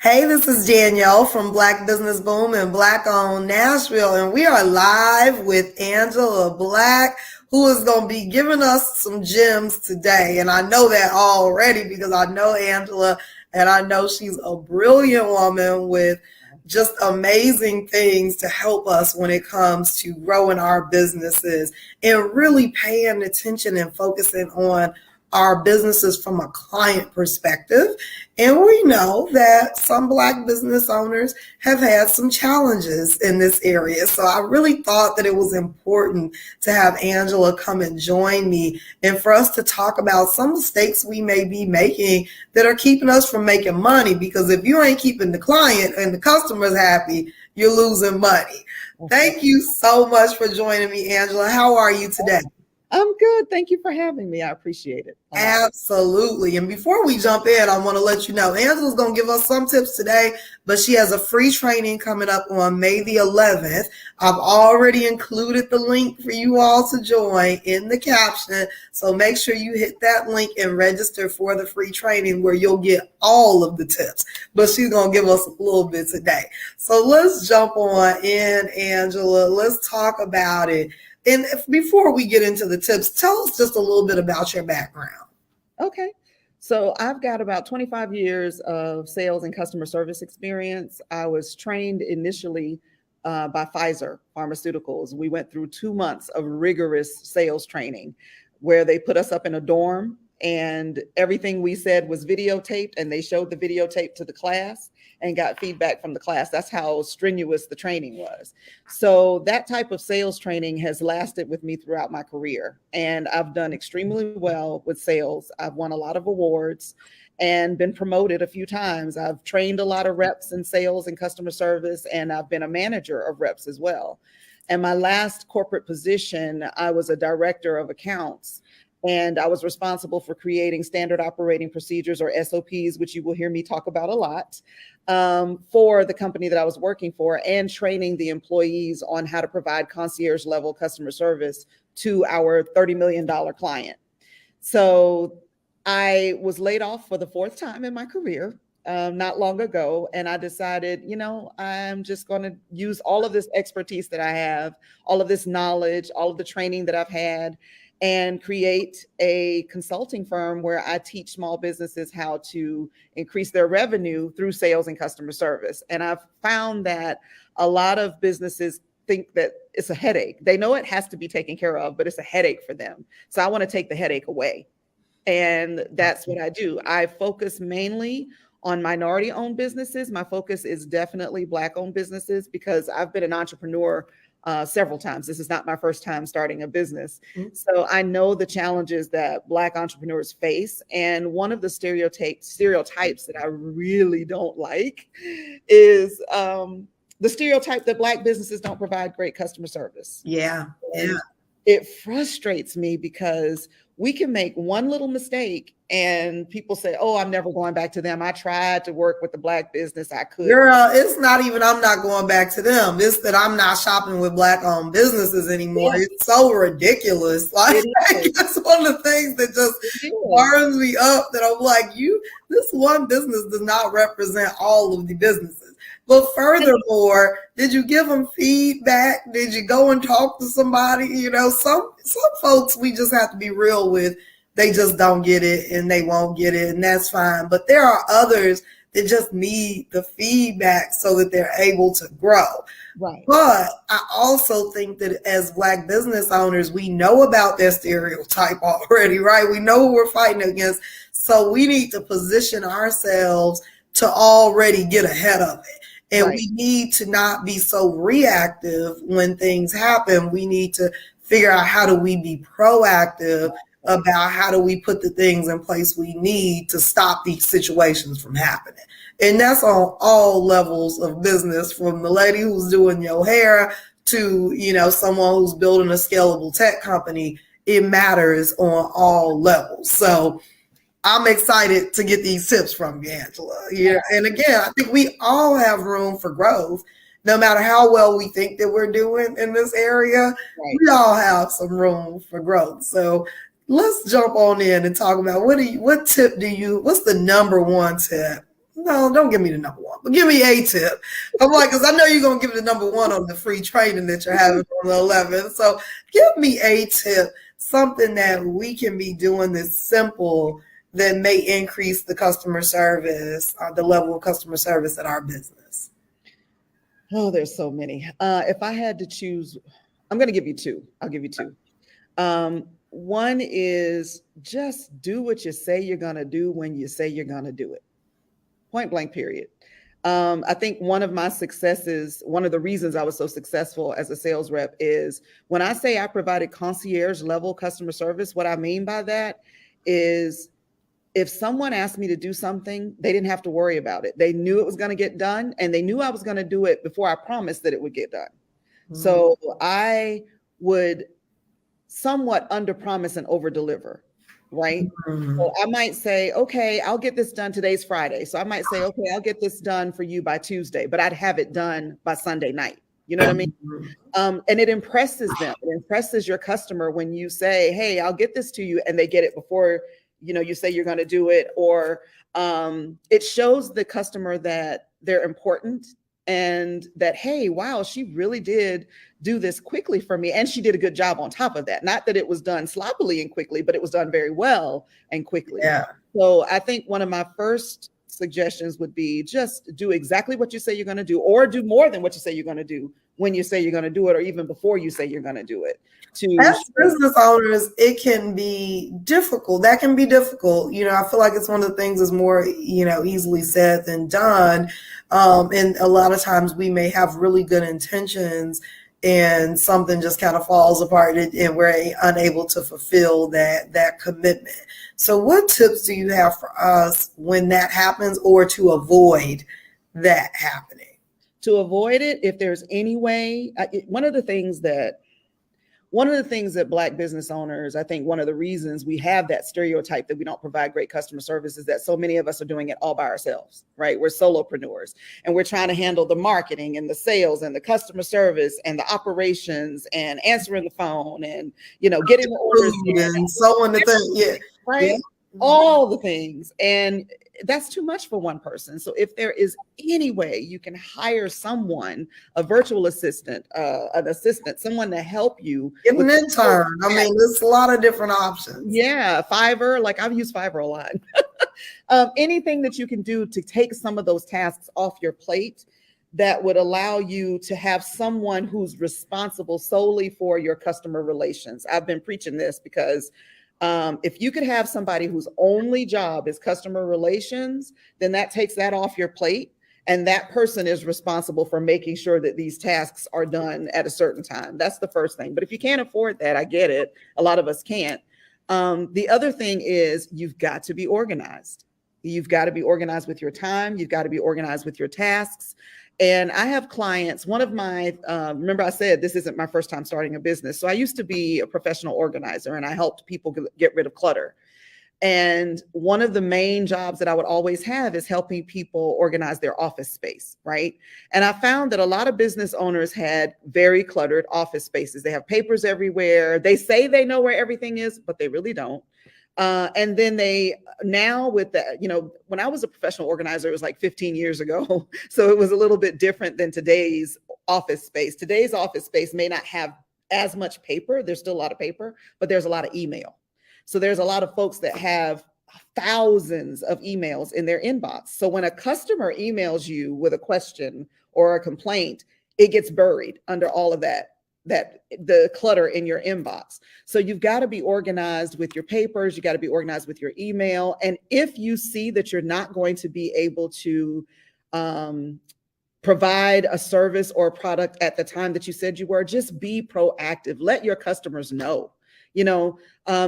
Hey, this is Danielle from Black Business Boom and Black Owned Nashville, and we are live with Angela Black, who is going to be giving us some gems today. And I know that already because I know Angela, and I know she's a brilliant woman with just amazing things to help us when it comes to growing our businesses and really paying attention and focusing on our businesses from a client perspective. And we know that some Black business owners have had some challenges in this area. So I really thought that it was important to have Angela come and join me and for us to talk about some mistakes we may be making that are keeping us from making money. Because if you ain't keeping the client and the customers happy, you're losing money. Thank you so much for joining me, Angela. How are you today? I'm good. Thank you for having me. I appreciate it. Absolutely. And before we jump in, I want to let you know Angela's going to give us some tips today, but she has a free training coming up on May the 11th. I've already included the link for you all to join in the caption. So make sure you hit that link and register for the free training where you'll get all of the tips. But she's going to give us a little bit today. So let's jump on in, Angela. Let's talk about it. And before we get into the tips, tell us just a little bit about your background. Okay. So I've got about 25 years of sales and customer service experience. I was trained initially by Pfizer Pharmaceuticals. We went through 2 months of rigorous sales training where they put us up in a dorm and everything we said was videotaped, and they showed the videotape to the class and got feedback from the class. That's how strenuous the training was. So that type of sales training has lasted with me throughout my career. And I've done extremely well with sales. I've won a lot of awards and been promoted a few times. I've trained a lot of reps in sales and customer service, and I've been a manager of reps as well. And my last corporate position, I was a director of accounts. And I was responsible for creating standard operating procedures, or SOPs, which you will hear me talk about a lot, for the company that I was working for, and training the employees on how to provide concierge level customer service to our $30 million client. So I was laid off for the 4th time in my career not long ago. And I decided, I'm just going to use all of this expertise that I have, all of this knowledge, all of the training that I've had, and create a consulting firm where I teach small businesses how to increase their revenue through sales and customer service. And I've found that a lot of businesses think that it's a headache. They know it has to be taken care of, but it's a headache for them. So I want to take the headache away. And that's what I do. I focus mainly on minority-owned businesses. My focus is definitely Black-owned businesses because I've been an entrepreneur several times. This is not my first time starting a business. So I know the challenges that Black entrepreneurs face. And one of the stereotypes that I really don't like is the stereotype that Black businesses don't provide great customer service. Yeah. It frustrates me because we can make one little mistake and people say, oh, I'm never going back to them. I tried to work with the Black business. I could. Girl, it's not even I'm not going back to them. It's that I'm not shopping with Black-owned businesses anymore. Yes. It's so ridiculous. Like, that's one of the things that just burns me up, that I'm like, this one business does not represent all of the businesses. But furthermore, did you give them feedback? Did you go and talk to somebody? Some folks we just have to be real with. They just don't get it and they won't get it, and that's fine. But there are others that just need the feedback so that they're able to grow. Right. But I also think that as Black business owners, we know about their stereotype already, right? We know who we're fighting against. So we need to position ourselves to already get ahead of it. And we need to not be so reactive when things happen. We need to figure out how do we be proactive about how do we put the things in place we need to stop these situations from happening. And that's on all levels of business, from the lady who's doing your hair to, someone who's building a scalable tech company. It matters on all levels. So I'm excited to get these tips from you, Angela. Yeah. And again, I think we all have room for growth. No matter how well we think that we're doing in this area, we all have some room for growth. So let's jump on in and talk about what's the number one tip no, don't give me the number one, but give me a tip. I'm like, because I know you're going to give me the number one on the free training that you're having on the 11th. So give me a tip, something that we can be doing that's simple that may increase the customer service, the level of customer service at our business. Oh, there's so many. If I had to choose, I'm going to give you two. I'll give you two. One is just do what you say you're going to do when you say you're going to do it. Point blank, period. I think one of my successes, one of the reasons I was so successful as a sales rep is when I say I provided concierge level customer service, what I mean by that is if someone asked me to do something, they didn't have to worry about it. They knew it was going to get done, and they knew I was going to do it before I promised that it would get done. Mm-hmm. So I would somewhat under promise and over deliver, right? Mm-hmm. So I might say, okay, I'll get this done. Today's Friday. So I might say, okay, I'll get this done for you by Tuesday, but I'd have it done by Sunday night. You know what I mean? And it impresses them. It impresses your customer when you say, hey, I'll get this to you, and they get it before you say you're going to do it, or it shows the customer that they're important and that, hey, wow, she really did do this quickly for me. And she did a good job on top of that. Not that it was done sloppily and quickly, but it was done very well and quickly. Yeah. So I think one of my first suggestions would be just do exactly what you say you're going to do, or do more than what you say you're going to do when you say you're going to do it, or even before you say you're going to do it. As business owners, it can be difficult. That can be difficult. I feel like it's one of the things that's more, easily said than done. And a lot of times we may have really good intentions and something just kind of falls apart and we're unable to fulfill that commitment. So what tips do you have for us when that happens, or to avoid that happening? To avoid it, if there's any way, one of the things that Black business owners, I think one of the reasons we have that stereotype that we don't provide great customer service is that so many of us are doing it all by ourselves, right? We're solopreneurs, and we're trying to handle the marketing and the sales and the customer service and the operations and answering the phone and, getting the orders and so on the thing. Yeah. Right. Yeah. All the things. And that's too much for one person. So if there is any way you can hire someone, a virtual assistant, an assistant, someone to help you. Get an intern. I mean, there's a lot of different options. Yeah. Fiverr, like I've used Fiverr a lot. Anything that you can do to take some of those tasks off your plate that would allow you to have someone who's responsible solely for your customer relations. I've been preaching this because if you could have somebody whose only job is customer relations, then that takes that off your plate. And that person is responsible for making sure that these tasks are done at a certain time. That's the first thing. But if you can't afford that, I get it. A lot of us can't. The other thing is you've got to be organized. You've got to be organized with your time. You've got to be organized with your tasks. And I have clients, one of my, remember I said, this isn't my first time starting a business. So I used to be a professional organizer, and I helped people get rid of clutter. And one of the main jobs that I would always have is helping people organize their office space, right? And I found that a lot of business owners had very cluttered office spaces. They have papers everywhere. They say they know where everything is, but they really don't. And then now with that, when I was a professional organizer, it was like 15 years ago. So it was a little bit different than today's office space. Today's office space may not have as much paper. There's still a lot of paper, but there's a lot of email. So there's a lot of folks that have thousands of emails in their inbox. So when a customer emails you with a question or a complaint, it gets buried under all of that the clutter in your inbox. So you've got to be organized with your papers. You got to be organized with your email. And if you see that you're not going to be able to provide a service or a product at the time that you said you were, just be proactive. Let your customers know.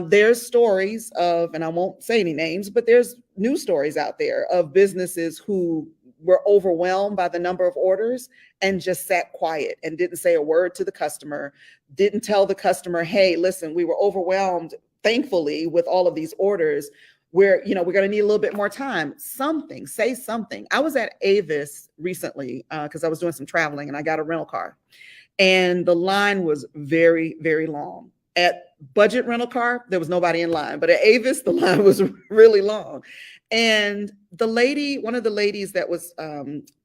There's stories of, and I won't say any names, but there's news stories out there of businesses who were overwhelmed by the number of orders and just sat quiet and didn't say a word to the customer, didn't tell the customer, hey, listen, we were overwhelmed, thankfully, with all of these orders. We're going to need a little bit more time. Say something. I was at Avis recently because I was doing some traveling and I got a rental car, and the line was very, very long. At Budget Rental Car, there was nobody in line, but at Avis, the line was really long. And one of the ladies that was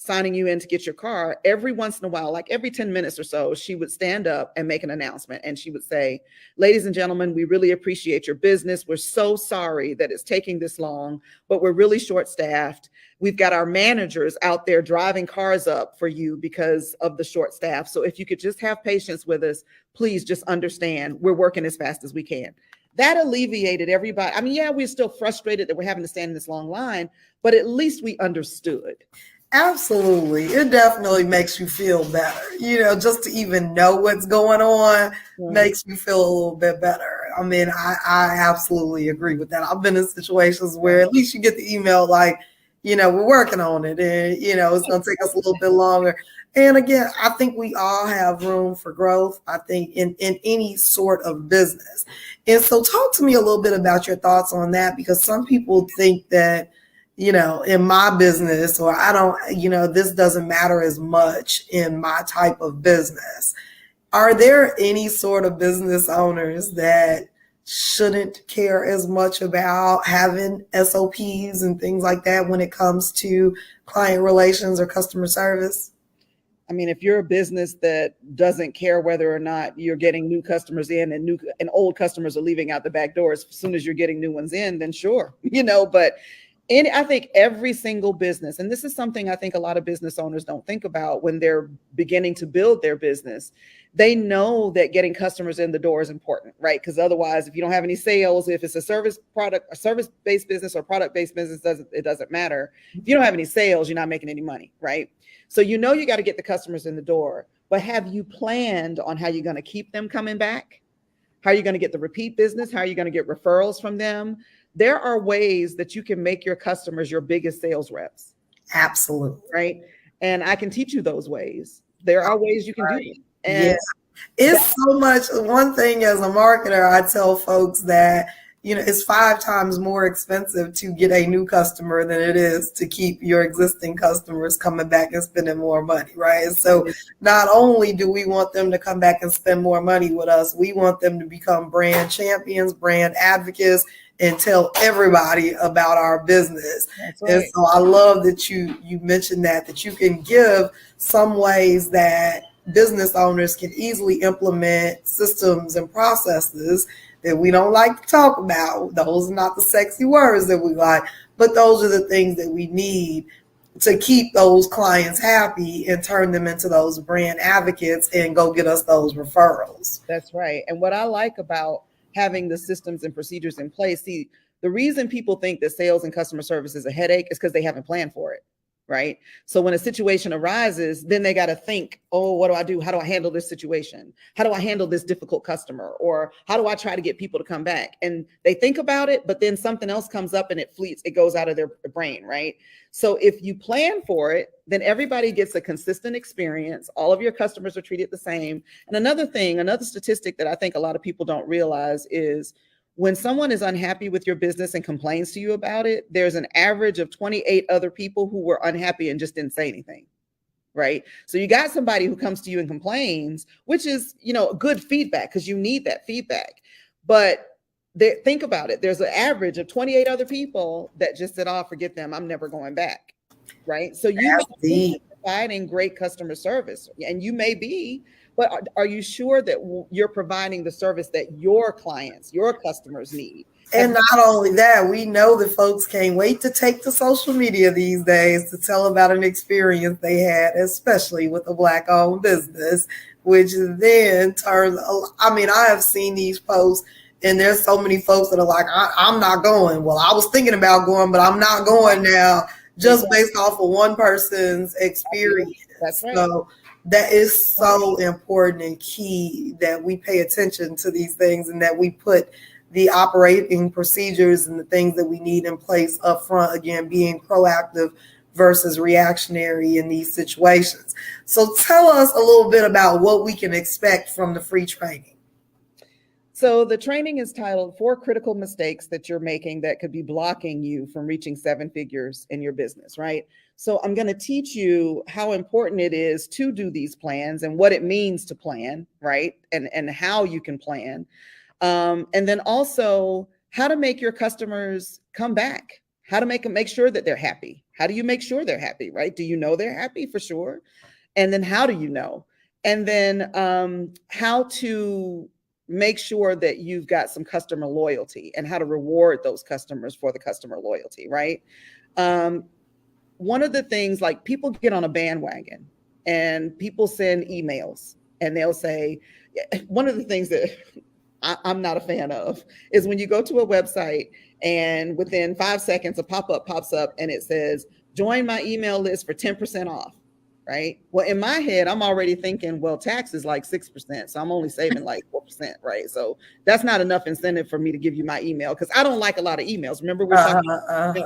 signing you in to get your car, every once in a while, like every 10 minutes or so, she would stand up and make an announcement. And she would say, ladies and gentlemen, we really appreciate your business. We're so sorry that it's taking this long, but we're really short staffed. We've got our managers out there driving cars up for you because of the short staff. So if you could just have patience with us, please just understand we're working as fast as we can. That alleviated everybody. I mean, yeah, we're still frustrated that we're having to stand in this long line, but at least we understood. Absolutely. It definitely makes you feel better. Just to even know what's going on makes you feel a little bit better. I mean, I absolutely agree with that. I've been in situations where at least you get the email like, we're working on it and, it's going to take us a little bit longer. And again, I think we all have room for growth, I think, in any sort of business. And so talk to me a little bit about your thoughts on that, because some people think that, in my business, or I don't, this doesn't matter as much in my type of business. Are there any sort of business owners that shouldn't care as much about having SOPs and things like that when it comes to client relations or customer service? I mean, if you're a business that doesn't care whether or not you're getting new customers in and old customers are leaving out the back doors as soon as you're getting new ones in, then sure, but I think every single business, and this is something I think a lot of business owners don't think about when they're beginning to build their business. They know that getting customers in the door is important, right? Because otherwise, if you don't have any sales, if it's a service-based business or product-based business, it doesn't matter. If you don't have any sales, you're not making any money, right? So you got to get the customers in the door, but have you planned on how you're going to keep them coming back? How are you going to get the repeat business? How are you going to get referrals from them? There are ways that you can make your customers your biggest sales reps. Absolutely. Right. And I can teach you those ways. There are ways you can do it. And it's so much. One thing as a marketer, I tell folks that, it's 5 times more expensive to get a new customer than it is to keep your existing customers coming back and spending more money, right? And so not only do we want them to come back and spend more money with us, we want them to become brand champions, brand advocates, and tell everybody about our business. Right. And so I love that you mentioned that you can give some ways that business owners can easily implement systems and processes that we don't like to talk about. Those are not the sexy words that we like, but those are the things that we need to keep those clients happy and turn them into those brand advocates and go get us those referrals. That's right. And what I like about having the systems and procedures in place, see, the reason people think that sales and customer service is a headache is because they haven't planned for it. Right. So when a situation arises, then they got to think, oh, what do I do? How do I handle this situation? How do I handle this difficult customer? Or how do I try to get people to come back? And they think about it, but then something else comes up and it goes out of their brain. Right. So if you plan for it, then everybody gets a consistent experience. All of your customers are treated the same. And another statistic that I think a lot of people don't realize is when someone is unhappy with your business and complains to you about it, there's an average of 28 other people who were unhappy and just didn't say anything, right? So you got somebody who comes to you and complains, which is, good feedback because you need that feedback. But think about it. There's an average of 28 other people that just said, oh, forget them. I'm never going back, right? So you are providing great customer service, and you may be, but are you sure that you're providing the service that your clients, your customers need? And not only that, we know that folks can't wait to take to social media these days to tell about an experience they had, especially with a Black-owned business, which then turns, I have seen these posts and there's so many folks that are like, I'm not going. Well, I was thinking about going, but I'm not going now just based off of one person's experience. That's right. So that is so important and key that we pay attention to these things and that we put the operating procedures and the things that we need in place up front, again, being proactive versus reactionary in these situations. So tell us a little bit about what we can expect from the free training. So the training is titled 4 Critical Mistakes That You're Making That Could Be Blocking You from Reaching 7 Figures in Your Business, right? So I'm going to teach you how important it is to do these plans and what it means to plan, right? And how you can plan. And then also how to make your customers come back, how to make sure that they're happy. How do you make sure they're happy, right? Do you know they're happy for sure? And then how do you know? And then how to make sure that you've got some customer loyalty and how to reward those customers for the customer loyalty, right? One of the things, like, people get on a bandwagon and people send emails and they'll say, one of the things that I'm not a fan of is when you go to a website and within 5 seconds a pop-up pops up and it says, join my email list for 10% off, right? Well, in my head, I'm already thinking, well, tax is like 6%, so I'm only saving like 4%, right? So that's not enough incentive for me to give you my email, because I don't like a lot of emails. Remember, we're talking about,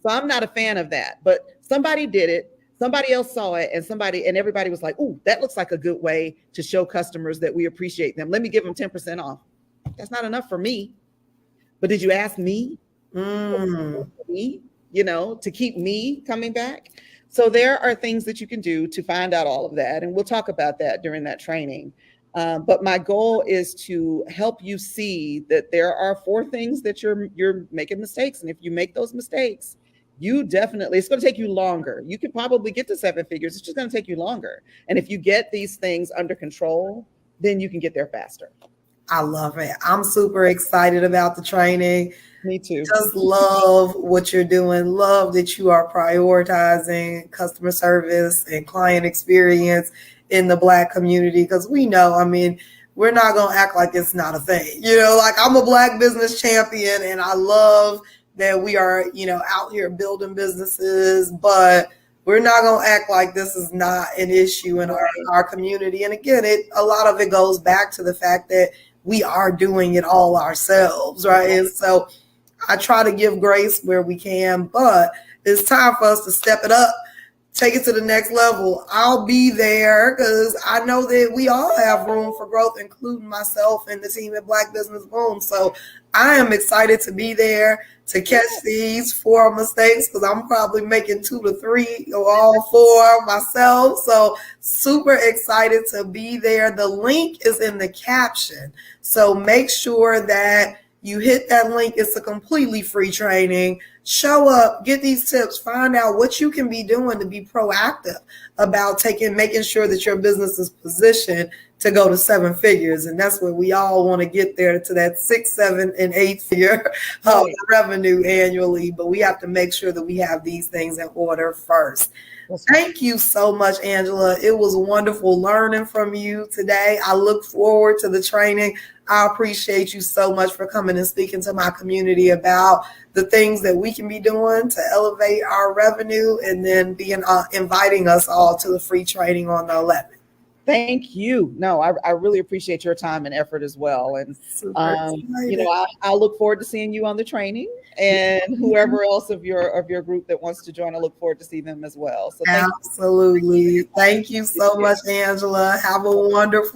so I'm not a fan of that. But somebody did it. Somebody else saw it, and everybody was like, "Ooh, that looks like a good way to show customers that we appreciate them. Let me give them 10% off." That's not enough for me. But did you ask me? Me, to keep me coming back? So there are things that you can do to find out all of that, and we'll talk about that during that training. But my goal is to help you see that there are 4 things that you're making mistakes, and if you make those mistakes, it's going to take you longer. You could probably get to 7 figures. It's just going to take you longer. And if you get these things under control, then you can get there faster. I love it. I'm super excited about the training. Me too. Just love what you're doing. Love that you are prioritizing customer service and client experience in the Black community, because we know, we're not going to act like it's not a thing. Like, I'm a Black business champion and I love that we are, out here building businesses, but we're not going to act like this is not an issue in our community. And again, a lot of it goes back to the fact that we are doing it all ourselves, right? And so I try to give grace where we can, but it's time for us to step it up, take it to the next level. I'll be there because I know that we all have room for growth, including myself and the team at Black Business Boom. So I am excited to be there to catch these 4 mistakes, because I'm probably making 2 to 3 or all 4 myself. So super excited to be there. The link is in the caption. So make sure that you hit that link. It's a completely free training. Show up, get these tips, find out what you can be doing to be proactive about making sure that your business is positioned to go to 7 figures. And that's where we all want to get there, to that 6, 7, and 8 figure revenue annually. But we have to make sure that we have these things in order first. Thank you so much, Angela. It was wonderful learning from you today. I look forward to the training. I appreciate you so much for coming and speaking to my community about the things that we can be doing to elevate our revenue, and then inviting us all to the free training on the 11th. Thank you. No, I really appreciate your time and effort as well. And, I look forward to seeing you on the training, and whoever else of your group that wants to join, I look forward to see them as well. So absolutely. Thank you so much, Angela. Have a wonderful